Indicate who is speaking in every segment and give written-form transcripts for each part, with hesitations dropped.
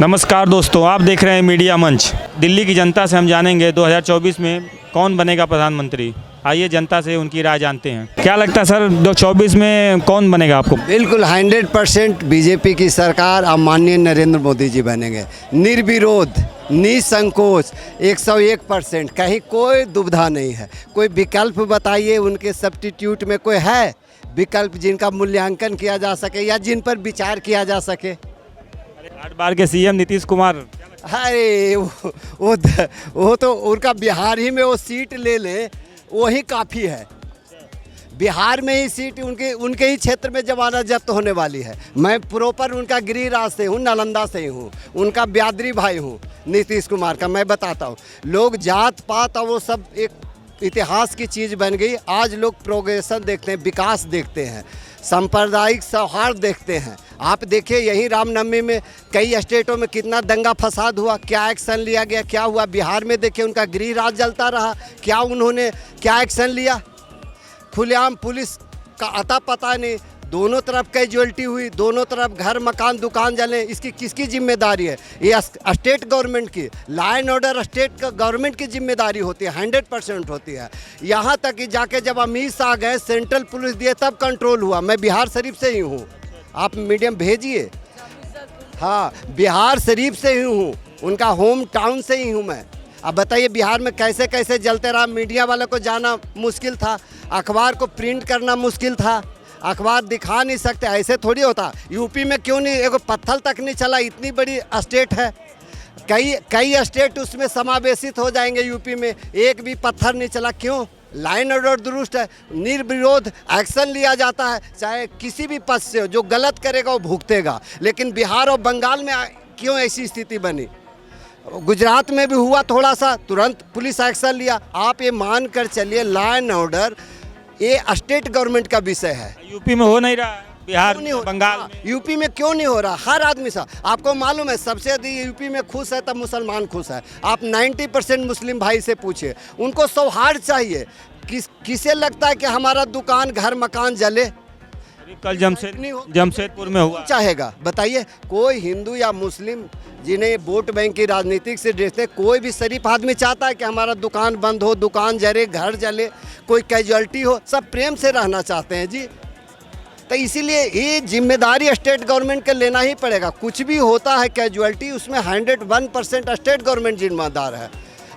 Speaker 1: नमस्कार दोस्तों, आप देख रहे हैं मीडिया मंच। दिल्ली की जनता से हम जानेंगे 2024 में कौन बनेगा प्रधानमंत्री। आइए जनता से उनकी राय जानते हैं। क्या लगता है सर, 2024 में कौन बनेगा आपको?
Speaker 2: बिल्कुल 100% बीजेपी की सरकार और माननीय नरेंद्र मोदी जी बनेंगे। निर्विरोध, निसंकोच, 101%, कहीं कोई दुविधा नहीं है। कोई विकल्प बताइए, उनके सब्स्टिट्यूट में कोई है विकल्प जिनका मूल्यांकन किया जा सके या जिन पर विचार किया जा सके?
Speaker 1: 8 बार के सीएम नीतीश कुमार।
Speaker 2: अरे वो तो उनका बिहार ही में वो सीट ले ले वही काफ़ी है। बिहार में ही सीट उनके ही क्षेत्र में जमानत जब्त होने वाली है। मैं प्रॉपर उनका गिरिराज से हूँ, नालंदा से ही हूँ, उनका ब्यादरी भाई हूँ नीतीश कुमार का। मैं बताता हूँ, लोग जात पात और वो सब एक इतिहास की चीज़ बन गई। आज लोग प्रोग्रेशन देखते हैं, विकास देखते हैं, सांप्रदायिक सौहार्द देखते हैं। आप देखिए, यही रामनवमी में कई स्टेटों में कितना दंगा फसाद हुआ, क्या एक्शन लिया गया, क्या हुआ? बिहार में देखिए, उनका गृह राज जलता रहा, क्या उन्होंने क्या एक्शन लिया? खुलेआम पुलिस का अता पता नहीं, दोनों तरफ कैजुअल्टी हुई, दोनों तरफ घर मकान दुकान जले। इसकी किसकी जिम्मेदारी है? ये स्टेट गवर्नमेंट की। Law and order state government की जिम्मेदारी होती है, 100% होती है। यहाँ तक कि जाके जब अमित शाह गए, सेंट्रल पुलिस दिए, तब कंट्रोल हुआ। मैं बिहार शरीफ से ही हूँ, आप मीडियम भेजिए। हाँ, बिहार शरीफ से ही हूँ, उनका होम टाउन से ही हूँ मैं। अब बताइए, बिहार में कैसे कैसे जलते रहा। मीडिया वालों को जाना मुश्किल था, अखबार को प्रिंट करना मुश्किल था, अखबार दिखा नहीं सकते, ऐसे थोड़ी होता। यूपी में क्यों नहीं, एक पत्थर तक नहीं चला, इतनी बड़ी स्टेट है। कई स्टेट उसमें समावेशित हो जाएंगे, यूपी में एक भी पत्थर नहीं चला। क्यों? लाइन ऑर्डर दुरुस्त है, निर्विरोध एक्शन लिया जाता है, चाहे किसी भी पद से हो। जो गलत करेगा वो भुगतेगा। लेकिन बिहार और बंगाल में क्यों ऐसी स्थिति बनी? गुजरात में भी हुआ थोड़ा सा, तुरंत पुलिस एक्शन लिया। आप ये मान कर चलिए, लॉ एंड ऑर्डर ये स्टेट गवर्नमेंट का विषय है।
Speaker 1: यूपी में हो नहीं रहा है, बिहार में, बंगाल में।
Speaker 2: यूपी में क्यों नहीं हो रहा? हर आदमी सा, आपको मालूम है, सबसे अधिक यूपी में खुश है तब मुसलमान खुश है। आप 90% मुस्लिम भाई से पूछिए, उनको सौहार्द चाहिए। किसे लगता है कि हमारा दुकान घर मकान जले?
Speaker 1: कल जमशेदपुर में हुआ।
Speaker 2: चाहेगा बताइए? कोई हिंदू या मुस्लिम जिन्हें वोट बैंक की राजनीतिक से देखते, कोई भी शरीफ आदमी चाहता है कि हमारा दुकान बंद हो, दुकान जले, घर जले, कोई कैजुअल्टी हो? सब प्रेम से रहना चाहते हैं जी। तो इसीलिए ये जिम्मेदारी स्टेट गवर्नमेंट के लेना ही पड़ेगा। कुछ भी होता है कैजुअल्टी, उसमें 101% स्टेट गवर्नमेंट जिम्मेदार है।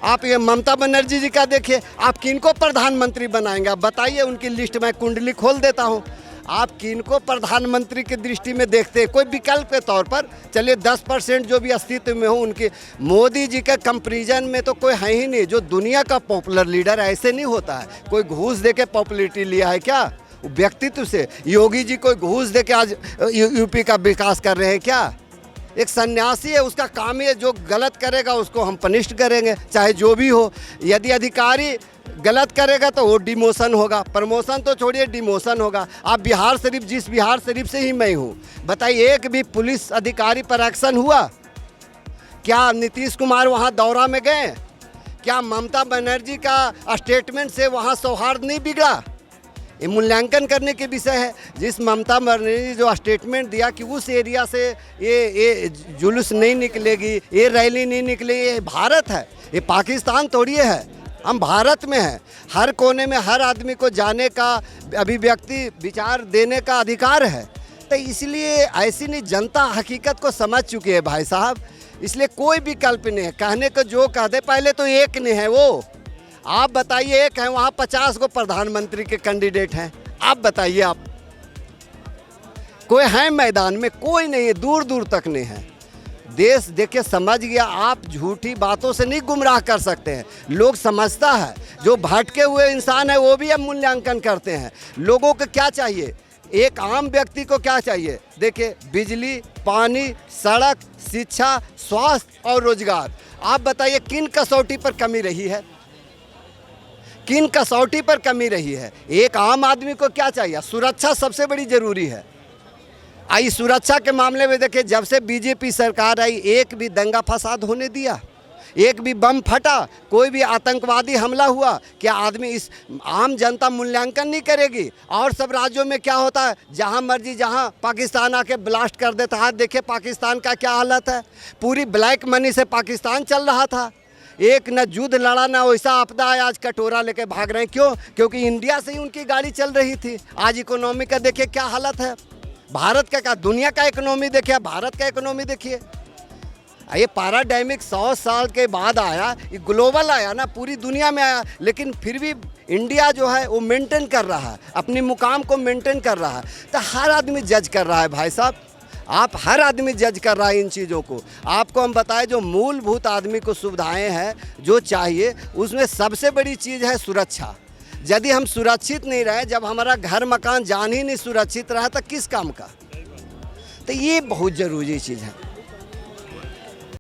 Speaker 2: आप ये ममता बनर्जी जी का देखिए, आप किनको प्रधानमंत्री बनाएंगे? आप बताइए, उनकी लिस्ट में कुंडली खोल देता हूँ। आप किनको प्रधानमंत्री की दृष्टि में देखते हैं? कोई विकल्प के तौर पर चलिए 10% जो भी अस्तित्व में हो उनके। मोदी जी के कंपैरिजन में तो कोई है ही नहीं। जो दुनिया का पॉपुलर लीडर ऐसे नहीं होता है। कोई घूस दे के पॉपुलरिटी लिया है क्या? व्यक्तित्व से। योगी जी कोई घूस दे के आज यूपी का विकास कर रहे हैं क्या? एक सन्यासी है, उसका काम है जो गलत करेगा उसको हम पनिश करेंगे, चाहे जो भी हो। यदि अधिकारी गलत करेगा तो वो डिमोशन होगा, प्रमोशन तो छोड़िए, डिमोशन होगा। आप बिहार शरीफ, जिस बिहार शरीफ से ही मैं हूँ, बताइए एक भी पुलिस अधिकारी पर एक्शन हुआ क्या? नीतीश कुमार वहाँ दौरा में गए क्या? ममता बनर्जी का स्टेटमेंट से वहाँ सौहार्द नहीं बिगड़ा? ये मूल्यांकन करने के विषय है। जिस ममता बनर्जी जो स्टेटमेंट दिया कि उस एरिया से ये जुलूस नहीं निकलेगी, ये रैली नहीं निकलेगी, ये भारत है, ये पाकिस्तान थोड़ी है। हम भारत में हैं। हर कोने में हर आदमी को जाने का, अभिव्यक्ति, विचार देने का अधिकार है। तो इसलिए ऐसी नहीं, जनता हकीकत को समझ चुकी है भाई साहब। इसलिए कोई विकल्प नहीं है। कहने को जो कहते, पहले तो एक नहीं है वो। आप बताइए, एक है वहाँ 50 को प्रधानमंत्री के कैंडिडेट हैं। आप बताइए, आप कोई है मैदान में? कोई नहीं है, दूर दूर तक नहीं है। देश देखिए समझ गया। आप झूठी बातों से नहीं गुमराह कर सकते हैं। लोग समझता है, जो भटके हुए इंसान है वो भी अब मूल्यांकन करते हैं। लोगों को क्या चाहिए? एक आम व्यक्ति को क्या चाहिए? देखिए, बिजली, पानी, सड़क, शिक्षा, स्वास्थ्य और रोजगार। आप बताइए, किन कसौटी पर कमी रही है? किन कसौटी पर कमी रही है? एक आम आदमी को क्या चाहिए? सुरक्षा सबसे बड़ी जरूरी है। सुरक्षा के मामले में देखिए, जब से बीजेपी सरकार आई, एक भी दंगा फसाद होने दिया? एक भी बम फटा, कोई भी आतंकवादी हमला हुआ, क्या आदमी इस आम जनता मूल्यांकन नहीं करेगी? और सब राज्यों में क्या होता है, जहां मर्जी जहां पाकिस्तान आके ब्लास्ट कर देता है। देखिए पाकिस्तान का क्या हालत है, पूरी ब्लैक मनी से पाकिस्तान चल रहा था। एक न युद्ध लड़ा ना वैसा आपदा है, आज कटोरा लेके भाग रहे हैं। क्यों? क्योंकि इंडिया से ही उनकी गाड़ी चल रही थी। आज इकोनॉमी का देखिए क्या हालत है, भारत का क्या, दुनिया का इकोनॉमी देखिए, भारत का इकोनॉमी देखिए। ये पैराडाइमिक 100 साल के बाद आया, ये ग्लोबल आया ना, पूरी दुनिया में आया, लेकिन फिर भी इंडिया जो है वो मेंटेन कर रहा है, अपनी मुकाम को मेंटेन कर रहा है। तो हर आदमी जज कर रहा है भाई साहब, आप हर आदमी जज कर रहा है इन चीज़ों को। आपको हम बताएं, जो मूलभूत आदमी को सुविधाएं हैं जो चाहिए, उसमें सबसे बड़ी चीज़ है सुरक्षा। यदि हम सुरक्षित नहीं रहे, जब हमारा घर मकान जान ही नहीं सुरक्षित रहा, तो किस काम का? तो ये बहुत ज़रूरी चीज़ है।